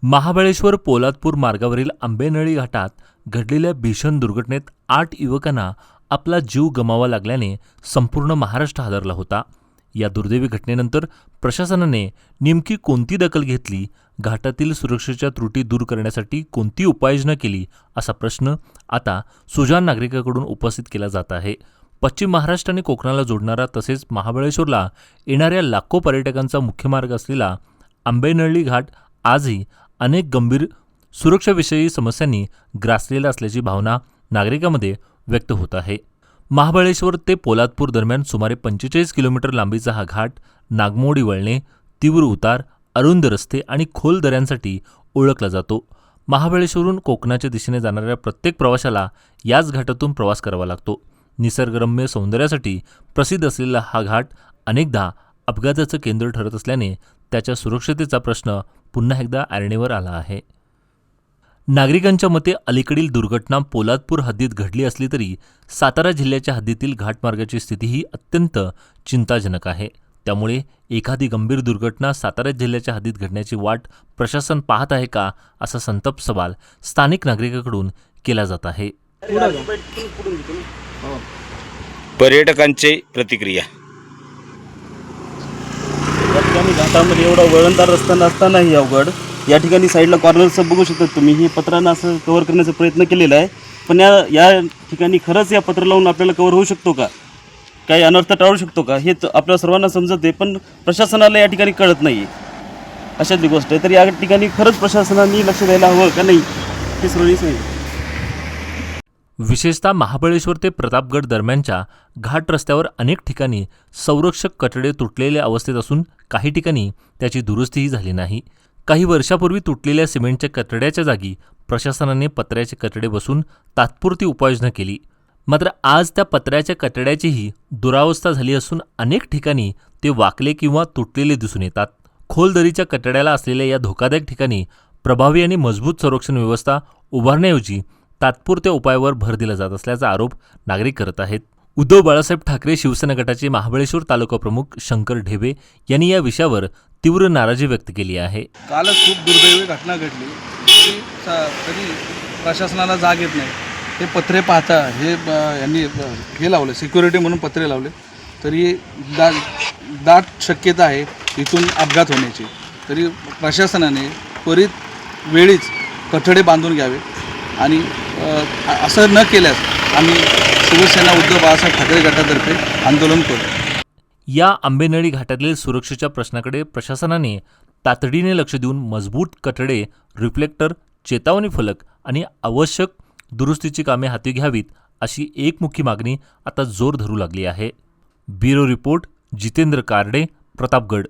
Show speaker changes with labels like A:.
A: महाबळेश्वर पोलादपूर मार्गावरील आंबेनळी घाटात घडलेल्या भीषण दुर्घटनेत 8 युवकांना आपला जीव गमावा लागल्याने संपूर्ण महाराष्ट्र हादरला होता. या दुर्दैवी घटनेनंतर प्रशासनाने नेमकी कोणती दखल घेतली, घाटातील सुरक्षेच्या त्रुटी दूर करण्यासाठी कोणती उपाययोजना केली, असा प्रश्न आता सुजाण नागरिकांकडून उपस्थित केला जात आहे. पश्चिम महाराष्ट्र आणि कोकणाला जोडणारा तसेच महाबळेश्वरला येणाऱ्या लाखो पर्यटकांचा मुख्य मार्ग असलेला आंबेनळी घाट आजही अनेक गंभीर सुरक्षाविषयी समस्यांनी ग्रासलेला असल्याची भावना नागरिकांमध्ये व्यक्त होत आहे. महाबळेश्वर ते पोलादपूर दरम्यान सुमारे 45 किलोमीटर लांबीचा हा घाट नागमोडी वळणे, तीव्र उतार, अरुंद रस्ते आणि खोल दऱ्यांसाठी ओळखला जातो. महाबळेश्वरहून कोकणाच्या दिशेने जाणाऱ्या प्रत्येक प्रवाशाला याच घाटातून प्रवास करावा लागतो. निसर्गरम्य सौंदर्यासाठी प्रसिद्ध असलेला हा घाट अनेकदा अपघाताचं केंद्र ठरत असल्याने त्याच्या सुरक्षतेचा प्रश्न पुन्हा एकदा ऐरणीवर आला आहे. नागरिकांच्या मते अलीकडील दुर्घटना पोलादपूर हद्दीत घडली असली तरी सातारा जिल्ह्याच्या हद्दीतील घाटमार्गाची स्थितीही अत्यंत चिंताजनक आहे. त्यामुळे एखादी गंभीर दुर्घटना सातारा जिल्ह्याच्या हद्दीत घडण्याची वाट प्रशासन पाहत आहे का, असा संतप्त सवाल स्थानिक नागरिकांकडून केला जात आहे.
B: पर्यटकांची प्रतिक्रिया.
C: घाटामध्ये एवढा वळणदार रस्ता नसतानाही अवघड. या ठिकाणी साईडला कॉर्नरचं बघू शकता तुम्ही, हे पत्रानं असं कव्हर करण्याचा प्रयत्न केलेला आहे, पण या ठिकाणी खरंच या पत्र लावून आपल्याला कव्हर होऊ शकतो का, काही अनर्थ टाळू शकतो का, हे आपल्या सर्वांना समजत आहे, पण प्रशासनाला या ठिकाणी कळत नाही. अशातली गोष्ट आहे. तर या ठिकाणी खरंच प्रशासनाने लक्ष द्यायला हवं का नाही, हे सर्वांनीच नाही.
A: विशेषतः महाबळेश्वर ते प्रतापगड दरम्यानच्या घाट रस्त्यावर अनेक ठिकाणी संरक्षक कठडे तुटलेल्या अवस्थेत असून काही ठिकाणी त्याची दुरुस्तीही झाली नाही. काही वर्षापूर्वी तुटलेल्या सिमेंटच्या कठड्याच्या जागी प्रशासनाने पत्र्याचे कठडे बसून तात्पुरती उपाययोजना केली. मात्र आज त्या पत्र्याच्या कठड्याचीही दुरावस्था झाली असून अनेक ठिकाणी ते वाकले किंवा तुटलेले दिसून येतात. खोल दरीच्या कठड्याला असलेल्या या धोकादायक ठिकाणी प्रभावी आणि मजबूत संरक्षण व्यवस्था उभारण्याऐवजी तात्पुरत्या उपायावर भर दिला जात असल्याचा आरोप नागरिक करत आहेत. उद्धव बाळासाहेब ठाकरे शिवसेना गटाचे महाबळेश्वर तालुका प्रमुख शंकर ढेबे यांनी या विषयावर तीव्र नाराजी व्यक्त केली आहे.
D: कालच खूप दुर्दैवी घटना घडली, तरी प्रशासनाला जाग येत नाही. हे पत्रे पाहता यांनी हे लावले, सिक्युरिटी म्हणून पत्रे लावले, तरी दाट शक्यता आहे इथून अपघात होण्याची. तरी प्रशासनाने त्वरित वेळीच कठडे बांधून घ्यावे आणि असं न केल्यास आम्ही शिवसेना उद्धव बाळासाहेब ठाकरे गटातर्फे आंदोलन करू.
A: या आंबेनळी घाटातील सुरक्षेच्या प्रश्नाकडे प्रशासनाने तातडीने लक्ष देऊन मजबूत कठडे, रिफ्लेक्टर, चेतावणी फलक आणि आवश्यक दुरुस्तीची कामे हाती घ्यावीत, अशी एकमुखी मागणी आता जोर धरू लागली आहे. Bureau report, Jitendra Karade, Pratapgad.